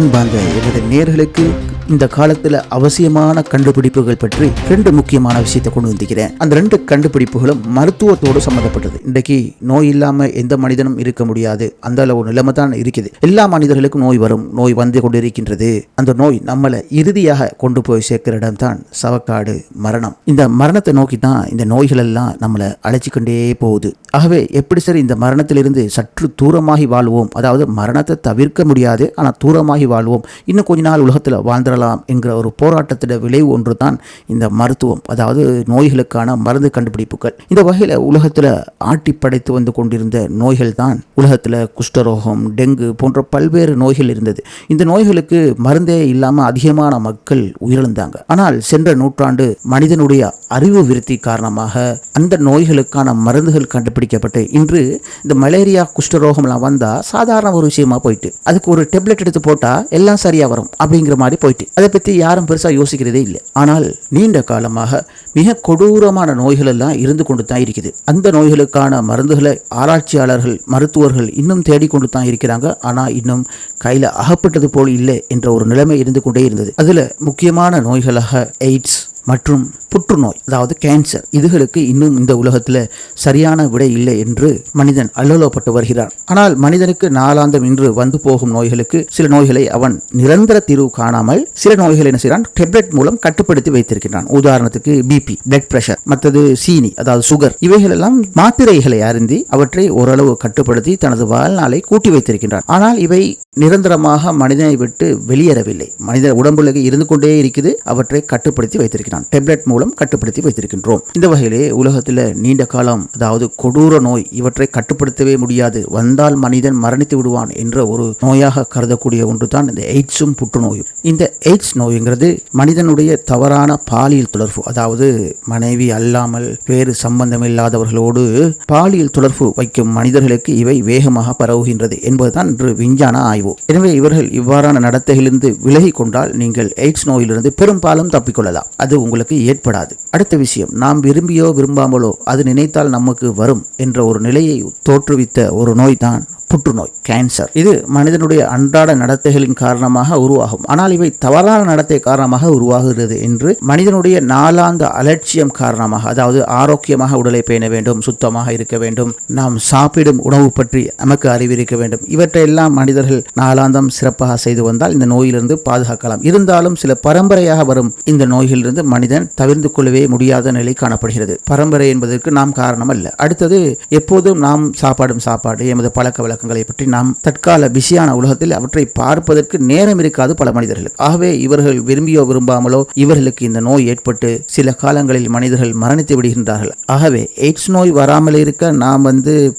அன்பார்ந்த எனது நேயர்களுக்கு இந்த காலத்துல அவசியமான கண்டுபிடிப்புகள் பற்றி 2 முக்கியமான விஷயத்தை கொண்டு வந்திருக்கிறேன். அந்த 2 கண்டுபிடிப்புகளும் மருத்துவத்தோடு சம்பந்தப்பட்டது. இன்றைக்கு நோய் இல்லாம எந்த மனிதனும் இருக்க முடியாது, அந்த அளவு நிலைமை தான் இருக்குது. எல்லா மனிதர்களுக்கும் நோய் வரும், நோய் வந்து கொண்டு இருக்கின்றது. அந்த நோய் நம்மளை இறுதியாக கொண்டு போய் சேர்க்கிற இடம் தான் சவக்காடு, மரணம். இந்த மரணத்தை நோக்கி தான் இந்த நோய்கள் எல்லாம் நம்மளை அழைச்சிக்கொண்டே போகுது. ஆகவே எப்படி சரி இந்த மரணத்திலிருந்து சற்று தூரமாகி வாழ்வோம், அதாவது மரணத்தை தவிர்க்க முடியாது ஆனால் தூரமாகி வாழ்வோம், இன்னும் கொஞ்ச நாள் உலகத்தில் வாழ்ந்துடலாம் என்கிற ஒரு போராட்டத்திட விளைவு ஒன்று தான் இந்த மருத்துவம், அதாவது நோய்களுக்கான மருந்து கண்டுபிடிப்புகள். இந்த வகையில் உலகத்தில் ஆட்டி படைத்து வந்து கொண்டிருந்த நோய்கள் தான் உலகத்தில் குஷ்டரோகம், டெங்கு போன்ற பல்வேறு நோய்கள் இருந்தது. இந்த நோய்களுக்கு மருந்தே இல்லாமல் அதிகமான மக்கள் உயிரிழந்தாங்க. ஆனால் சென்ற நூற்றாண்டு மனிதனுடைய அறிவு விருத்தி காரணமாக அந்த நோய்களுக்கான மருந்துகள் கண்டுபிடிக்கப்பட்டு இன்று இந்த மலேரியா, குஷ்டரோகம்லாம் வந்தால் சாதாரண ஒரு விஷயமா போயிட்டு அதுக்கு ஒரு டெப்லெட் எடுத்து போட்டால் எல்லாம் சரியாக வரும் அப்படிங்கிற மாதிரி போயிட்டு அதை பற்றி யாரும் பெருசாக யோசிக்கிறதே இல்லை. ஆனால் நீண்ட காலமாக மிக கொடூரமான நோய்கள் எல்லாம் இருந்து கொண்டு தான் இருக்குது. அந்த நோய்களுக்கான மருந்துகளை ஆராய்ச்சியாளர்கள், மருத்துவர்கள் இன்னும் தேடிக்கொண்டு தான் இருக்கிறாங்க. ஆனால் இன்னும் கையில் அகப்பட்டது போல் இல்லை என்ற ஒரு நிலைமை இருந்து கொண்டே இருந்தது. அதில் முக்கியமான நோய்களாக எய்ட்ஸ் மற்றும் புற்றுநோய், அதாவது கேன்சர், இதுகளுக்கு இன்னும் இந்த உலகத்தில் சரியான விடை இல்லை என்று மனிதன் அல்லோலப்பட்டு வருகிறான். ஆனால் மனிதனுக்கு நாளாந்தம் இன்று வந்து போகும் நோய்களுக்கு சில நோய்களை அவன் நிரந்தர தீர்வு காணாமல் சில நோய்களை என்ன செய்கிறான், டெப்லெட் மூலம் கட்டுப்படுத்தி வைத்திருக்கிறான். உதாரணத்துக்கு பிபி, பிளட் பிரஷர், மற்றது சீனி அதாவது சுகர், இவைகள் எல்லாம் மாத்திரைகளை அருந்தி அவற்றை ஓரளவு கட்டுப்படுத்தி தனது வாழ்நாளை கூட்டி வைத்திருக்கின்றான். ஆனால் இவை நிரந்தரமாக மனிதனை விட்டு வெளியேறவில்லை, மனித உடம்புல இருந்து கொண்டே இருக்குது. அவற்றை கட்டுப்படுத்தி வைத்திருக்கிறான், டெப்லெட் மூலம் கட்டுப்படுத்தி வைத்திருக்கின்றோம். இந்த வகையிலே உலகத்தில் நீண்ட காலம், அதாவது கொடூர நோய், இவற்றை கட்டுப்படுத்தவே முடியாது, வந்தால் மனிதன் மரணித்து விடுவான் என்ற ஒரு நோயாக கருதக்கூடிய ஒன்று தான் இந்த எய்ட்ஸும் புற்றுநோயும். இந்த எய்ட்ஸ் நோய்ங்கிறது மனிதனுடைய தவறான பாலியல் தொடர்பு, அதாவது மனைவி அல்லாமல் வேறு சம்பந்தம் இல்லாதவர்களோடு பாலியல் தொடர்பு வைக்கும் மனிதர்களுக்கு இவை வேகமாக பரவுகின்றது என்பதுதான் இன்று விஞ்ஞான ஆய்வு. எனவே இவர்கள் இவ்வாறான நடத்தையிலிருந்து விலகி கொண்டால் நீங்கள் எய்ட்ஸ் நோயிலிருந்து பெரும்பாலும் தப்பிக்கொள்ளலாம். அது உங்களுக்கு ஏற்படாது. அடுத்த விஷயம், நாம் விரும்பியோ விரும்பாமலோ அது நினைத்தால் நமக்கு வரும் என்ற ஒரு நிலையை தோற்றுவித்த ஒரு நோய் தான் புற்றுநோய், கேன்சர். இது மனிதனுடைய அன்றாட நடத்தைகளின் காரணமாக உருவாகும். ஆனால் இவை தவறான நடத்தை காரணமாக உருவாகிறது என்று மனிதனுடைய நாளாந்த அலட்சியம் காரணமாக, அதாவது ஆரோக்கியமாக உடலை பேண வேண்டும், சுத்தமாக இருக்க வேண்டும், நாம் சாப்பிடும் உணவு பற்றி நமக்கு அறிவிருக்க வேண்டும், இவற்றையெல்லாம் மனிதர்கள் நாளாந்தம் சிறப்பாக செய்து வந்தால் இந்த நோயிலிருந்து பாதுகாக்கலாம். இருந்தாலும் சில பரம்பரையாக வரும் இந்த நோய்களிலிருந்து மனிதன் தவிர்த்து கொள்ளவே முடியாத நிலை காணப்படுகிறது. பரம்பரை என்பதற்கு நாம் காரணம் அல்ல. அடுத்தது, எப்போதும் நாம் சாப்பாடும் சாப்பாடு, எமது பழக்க வழக்கங்களை பற்றி நாம் தற்கால பிஸியான உலகத்தில் அவற்றை பார்ப்பதற்கு நேரம் இருக்காது பல மனிதர்களுக்கு. ஆகவே இவர்கள் விரும்பியோ விரும்பாமலோ இவர்களுக்கு இந்த நோய் ஏற்பட்டு சில காலங்களில் மனிதர்கள் மரணித்து விடுகின்றார்கள். ஆகவே எய்ட்ஸ் நோய் வராமல் இருக்க நாம்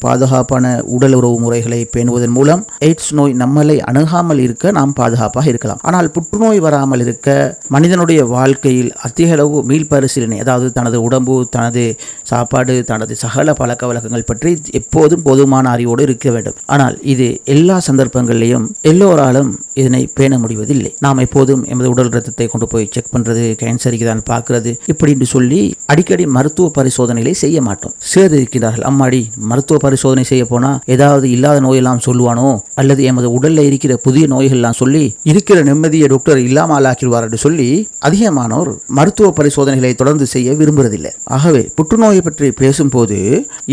பாதுகாப்பான உடல் உறவு முறைகளை பேணுவதன் மூலம் எய்ட்ஸ் நோய் நம்மளை அணுகாமல் இருக்க நாம் பாதுகாப்பாக இருக்கலாம். ஆனால் புற்றுநோய் வராமல் இருக்க மனிதனுடைய வாழ்க்கையில் அதிக அளவு மீள்பரிசீலனை, அதாவது தனது உடம்பு, தனது சாப்பாடு, தனது சகல பழக்க வழக்கங்கள் பற்றி எப்போதும் போதுமான அறிவோடு இருக்க வேண்டும். ஆனால் இது எல்லா சந்தர்ப்பங்களிலும் எல்லோராலும் இதனை பேண முடிவதில்லை. நாம் எப்போதும் எமது உடல் ரத்தத்தை கொண்டு போய் செக் பண்றது, கேன்சருக்கு தான் பார்க்கிறது, இப்படின்னு சொல்லி அடிக்கடி மருத்துவ பரிசோதனைகளை செய்ய மாட்டோம். சிலர் இருக்கின்றார்கள், அம்மாடி மருத்துவ பரிசோதனை செய்ய போனா ஏதாவது இல்லாத நோயெல்லாம் சொல்லுவானோ, அல்லது எமது உடல்ல இருக்கிற புதிய நோய்கள்லாம் சொல்லி இருக்கிற நிம்மதியை டாக்டர் இல்லாமல் ஆக்கிடுவார் என்று சொல்லி அதிகமானோர் மருத்துவ பரிசோதனைகளை தொடர்ந்து செய்ய விரும்புவதில்லை. ஆகவே புற்றுநோயை பற்றி பேசும்போது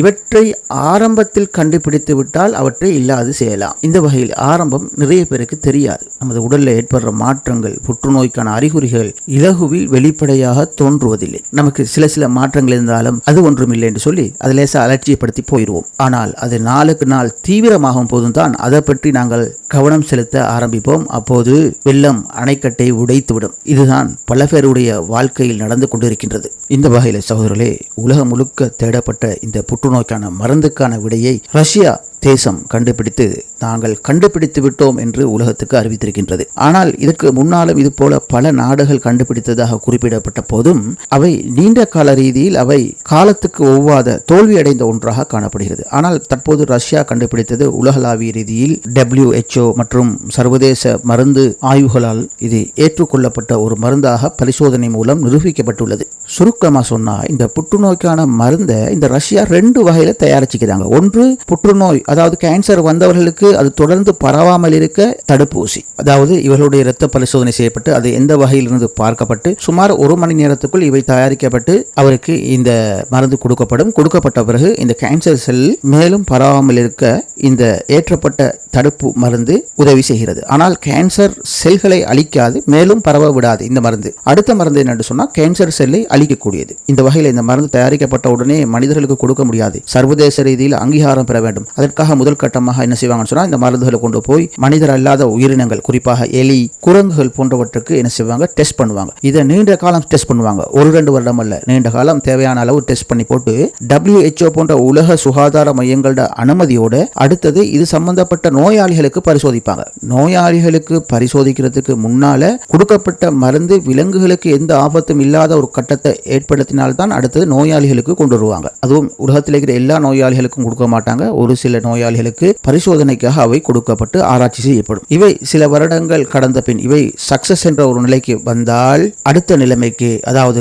இவற்றை ஆரம்பத்தில் கண்டுபிடித்து விட்டால் அவற்றை இல்லாது செய்யலாம். இந்த வகையில் ஆரம்பம் நிறைய பேருக்கு தெரியாது. நமது உடலில் ஏற்படுற மாற்றங்கள், புற்றுநோய்க்கான அறிகுறிகள் இலகுவில் வெளிப்படையாக தோன்றுவதில்லை. நமக்கு சில மாற்றங்கள் இருந்தாலும் அது ஒன்றுமில்லை என்று சொல்லி அதை லேசா அலட்சியப்படுத்தி போயிடுவோம். ஆனால் அது நாளுக்கு நாள் தீவிரமாகும் போதும் தான் அதை பற்றி நாங்கள் கவனம் செலுத்த ஆரம்பிப்போம். அப்போது வெள்ளம் அணைக்கட்டை உடைத்துவிடும். இதுதான் பல பேருடைய வாழ்க்கையில் நடந்து கொண்டிருக்கின்றது. இந்த வகையில் சகோதரர்களே, உலகம் முழுக்க தேடப்பட்ட இந்த புற்றுநோய்க்கான மருந்துக்கான விடையை ரஷ்யா தேசம் கண்டுபிடித்து நாங்கள் கண்டுபிடித்து விட்டோம் என்று உலகத்துக்கு அறிவித்திருக்கின்றது. ஆனால் இதற்கு முன்னாலும் இது போல பல நாடுகள் கண்டுபிடித்ததாக குறிப்பிடப்பட்ட போதும் அவை நீண்ட கால ரீதியில் அவை காலத்துக்கு ஒவ்வாத தோல்வியடைந்த ஒன்றாக காணப்படுகிறது. ஆனால் தற்போது ரஷ்யா கண்டுபிடித்தது உலகளாவிய ரீதியில் WHO மற்றும் சர்வதேச மருந்து ஆய்வுகளால் இது ஏற்றுக்கொள்ளப்பட்ட ஒரு மருந்தாக பரிசோதனை மூலம் நிரூபிக்கப்பட்டுள்ளது. சுருக்கமா சொன்னா இந்த புற்றுநோய்க்கான மருந்தை இந்த ரஷ்யா 2 வகையில தயாரிச்சுக்கிறாங்க. ஒன்று புற்றுநோய், அதாவது கேன்சர் வந்தவர்களுக்கு அது தொடர்ந்து பரவாமல் இருக்க தடுப்பூசி, அதாவது இவர்களுடைய இரத்த பரிசோதனை செய்யப்பட்டு அது எந்த வகையிலிருந்து பார்க்கப்பட்டு சுமார் 1 மணி நேரத்துக்குள் இவை தயாரிக்கப்பட்டு அவருக்கு இந்த மருந்து கொடுக்கப்பட்ட பிறகு இந்த கேன்சர் செல் மேலும் பரவாமல் இருக்க இந்த ஏற்றப்பட்ட தடுப்பு மருந்து உதவி செய்கிறது. ஆனால் கேன்சர் செல்களை அழிக்காது, மேலும் பரவ விடாது இந்த மருந்து. அடுத்த மருந்து என்னன்னு சொன்னா கேன்சர் செல்லை அழிக்கக்கூடியது. இந்த வகையில் இந்த மருந்து தயாரிக்கப்பட்ட உடனே மனிதர்களுக்கு கொடுக்க முடியாது, சர்வதேச ரீதியில் அங்கீகாரம் பெற வேண்டும். அதற்காக முதல் கட்டமாக என்ன செய்வாங்கன்னு சொன்னா இந்த மருந்துகளை கொண்டு போய் மனிதர் அல்லாத உயிரினங்கள், குறிப்பாக எலி, குரங்குகள் போன்றவற்றுக்கு என்ன செய்வாங்க, டெஸ்ட் பண்ணுவாங்க. இதை நீண்ட காலம் டெஸ்ட் பண்ணுவாங்க, 1-2 வருடம் அல்ல, நீண்ட காலம் தேவையான அளவு டெஸ்ட் பண்ணி போட்டு WHO போன்ற உலக சுகாதார மையங்களோட அனுமதியோட அடுத்தது இது சம்பந்தப்பட்ட நோயாளிகளுக்கு பரிசோதிப்பாங்க. நோயாளிகளுக்கு பரிசோதிக்கிறதுக்கு முன்னால கொடுக்கப்பட்ட மருந்து விலங்குகளுக்கு எந்த ஆபத்தும் இல்லாத ஒரு கட்டத்தை ஏற்படுத்தினால்தான் அடுத்தது நோயாளிகளுக்கு கொண்டு வருவாங்க. அதுவும் உலகத்தில் இருக்கிற எல்லா நோயாளிகளுக்கும் கொடுக்க மாட்டாங்க, ஒரு சில நோயாளிகளுக்கு பரிசோதனைக்காக அவை கொடுக்கப்பட்டு ஆராய்ச்சி செய்யப்படும். இவை சில வருடங்கள் கடந்த பின் இவை சக்சஸ் என்ற ஒரு நிலைக்கு வந்தால் அடுத்த நிலைமைக்கு, அதாவது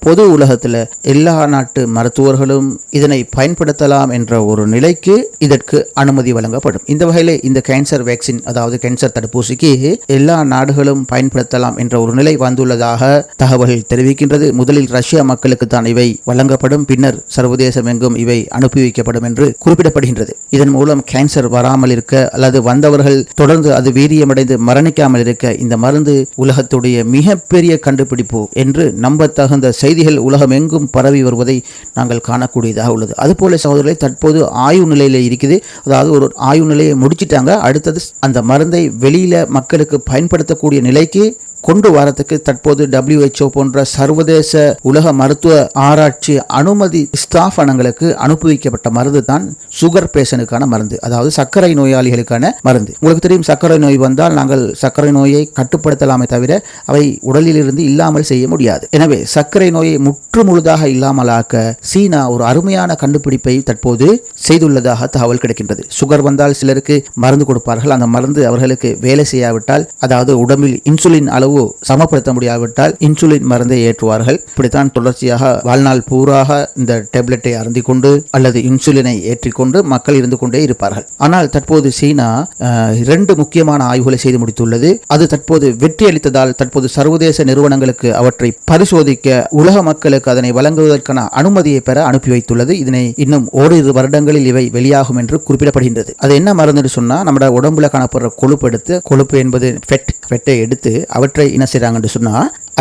பொது உலகத்துல எல்லா நாட்டு மருத்துவர்களும் இதனை பயன்படுத்தலாம் என்ற ஒரு நிலைக்கு இதற்கு அனுமதி வழங்கப்படும். இந்த வகையிலே இந்த கேன்சர் வேக்சின், அதாவது கேன்சர் தடுப்பூசிக்கு எல்லா நாடுகளும் பயன்படுத்தலாம் என்ற ஒரு நிலை வந்துள்ளதாக தகவல்கள் தெரிவிக்கின்றது. முதலில் ரஷ்யா மக்களுக்கு தான் இவை வழங்கப்படும், பின்னர் சர்வதேசம் எங்கும் இவை அனுப்பி வைக்கப்படும் என்று குறிப்பிடப்படுகின்றது. இதன் மூலம் கேன்சர் வராமல் இருக்க அல்லது வந்தவர்கள் தொடர்ந்து அது வீரியமடைந்து மரணிக்காமல் இருக்க இந்த மருந்து உலகத்துடைய மிகப்பெரிய கண்டுபிடிப்பு என்று நம்பத்தகுந்த செய்திகள் உலகம் எங்கும் பரவி வருவதை நாங்கள் காணக்கூடியதாக உள்ளது. அதுபோல சகோதரர்களை தற்போது ஆய்வு நிலையில இருக்குது, அதாவது ஒரு ஆய்வு நிலையை முடிச்சிட்டாங்க. அடுத்தது அந்த மருந்தை வெளியில மக்களுக்கு பயன்படுத்தக்கூடிய நிலைக்கு கொண்டு வரத்துக்கு தற்போது WHO போன்ற சர்வதேச உலக மருத்துவ ஆராய்ச்சி அனுமதி ஸ்தாபனங்களுக்கு அனுப்பி வைக்கப்பட்ட மருந்து தான் சுகர் பேஷனுக்கான மருந்து, அதாவது சர்க்கரை நோயாளிகளுக்கான மருந்து. உங்களுக்கு தெரியும், சர்க்கரை நோய் வந்தால் நாங்கள் சர்க்கரை நோயை கட்டுப்படுத்தலாமே தவிர அவை உடலில் இருந்து இல்லாமல் செய்ய முடியாது. எனவே சர்க்கரை நோயை முற்று முழுதாக இல்லாமலாக்க சீனா ஒரு அருமையான கண்டுபிடிப்பை தற்போது செய்துள்ளதாக தகவல் கிடைக்கின்றது. சுகர் வந்தால் சிலருக்கு மருந்து கொடுப்பார்கள், அந்த மருந்து அவர்களுக்கு வேலை செய்யாவிட்டால், அதாவது உடம்பில் இன்சுலின் அளவு சமப்படுத்த முடியாவிட்டால் இன்சுலின் மருந்தை ஏற்றுவார்கள். இப்படித்தான் தொடர்ச்சியாக வாழ்நாள் பூராக இந்த டேப்லெட்டை அருந்திக் கொண்டு அல்லது இன்சுலினை ஏற்றிக்கொண்டு மக்கள் இருந்து கொண்டே இருப்பார்கள். ஆனால் தற்போது சீனா 2 முக்கியமான ஆய்வுகளை செய்து முடித்துள்ளது. அது தற்போது வெற்றி அளித்ததால் தற்போது சர்வதேச நிறுவனங்களுக்கு அவற்றை பரிசோதிக்க உலக மக்களுக்கு அதனை வழங்குவதற்கான அனுமதியை பெற அனுப்பி வைத்துள்ளது. இதனை இன்னும் ஓரிரு வருடங்களில் இவை வெளியாகும் என்று குறிப்பிடப்படுகின்றது. அது என்ன மருந்து சொன்னா, நம்ம உடம்புல காணப்படுற கொழுப்பு என்பது ஃபெட்டை எடுத்து அவற்றை என்ன செய்றாங்கன்னு சொன்னா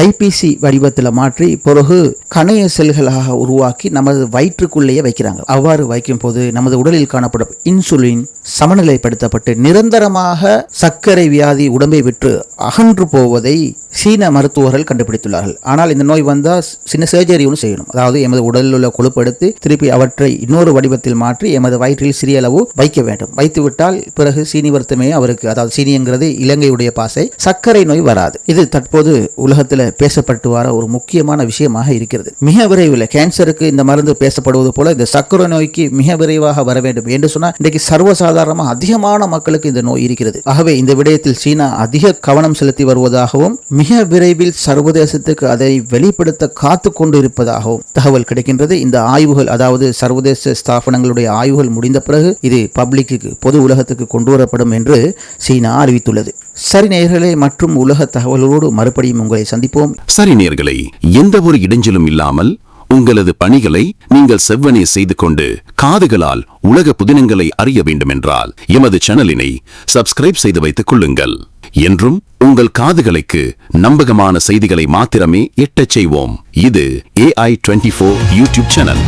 ஐபிசி வடிவத்தில் மாற்றி பிறகு கணைய செல்களாக உருவாக்கி நமது வயிற்றுக்குள்ளேயே வைக்கிறாங்க. அவ்வாறு வைக்கும் போது நமது உடலில் காணப்படும் இன்சுலின் சமநிலைப்படுத்தப்பட்டு நிரந்தரமாக சர்க்கரை வியாதி உடம்பை விட்டு அகன்று போவதை சீன மருத்துவர்கள் கண்டுபிடித்துள்ளார்கள். ஆனால் இந்த நோய் வந்தால் சின்ன சர்ஜரி ஒன்று செய்யணும், அதாவது எமது உடலில் உள்ள கொழுப்பு எடுத்து திருப்பி அவற்றை இன்னொரு வடிவத்தில் மாற்றி எமது வயிற்றில் சிறிய அளவு வைக்க வேண்டும். வைத்துவிட்டால் பிறகு சீனி வருத்தமே அவருக்கு, அதாவது சீனிங்கிறது இலங்கையுடைய பாசை, சர்க்கரை நோய் வராது. இது தற்போது உலகத்தில் பேசப்பட்டு வர ஒரு முக்கியமான விஷயமாக இருக்கிறது. மிக விரைவில் கேன்சருக்கு இந்த மருந்து பேசப்படுவது போல இந்த சர்க்கரை நோய்க்கு மிக விரைவாக வர வேண்டும் என்று சொன்னால் இன்றைக்கு சர்வசாதாரணமாக அதிகமான மக்களுக்கு இந்த நோய் இருக்கிறது. ஆகவே இந்த விடயத்தில் சீனா அதிக கவனம் செலுத்தி வருவதாகவும் மிக விரைவில் சர்வதேசத்துக்கு அதை வெளிப்படுத்த காத்து கொண்டு இருப்பதாகவும் தகவல் கிடைக்கின்றது. இந்த ஆய்வுகள், அதாவது சர்வதேச ஸ்தாபனங்களுடைய ஆய்வுகள் முடிந்த பிறகு இது பப்ளிக்கு, பொது உலகத்துக்கு கொண்டு வரப்படும் என்று சீனா அறிவித்துள்ளது. சரி நேயர்களே, மற்றும் உலக தகவலோடு மறுபடியும் உங்களை சந்திப்போம். சரி நேயர்களே, எந்த ஒரு இடைஞ்சலும் இல்லாமல் உங்களது பணிகளை நீங்கள் செவ்வனே செய்து கொண்டு காதுகளால் உலக புதினங்களை அறிய வேண்டுமென்றால் எமது சேனலினை சப்ஸ்கிரைப் செய்து வைத்துக் கொள்ளுங்கள். என்றும் உங்கள் காதுகளுக்கு நம்பகமான செய்திகளை மாத்திரமே எட்டச் செய்வோம். இது AI24 யூடியூப் சேனல்.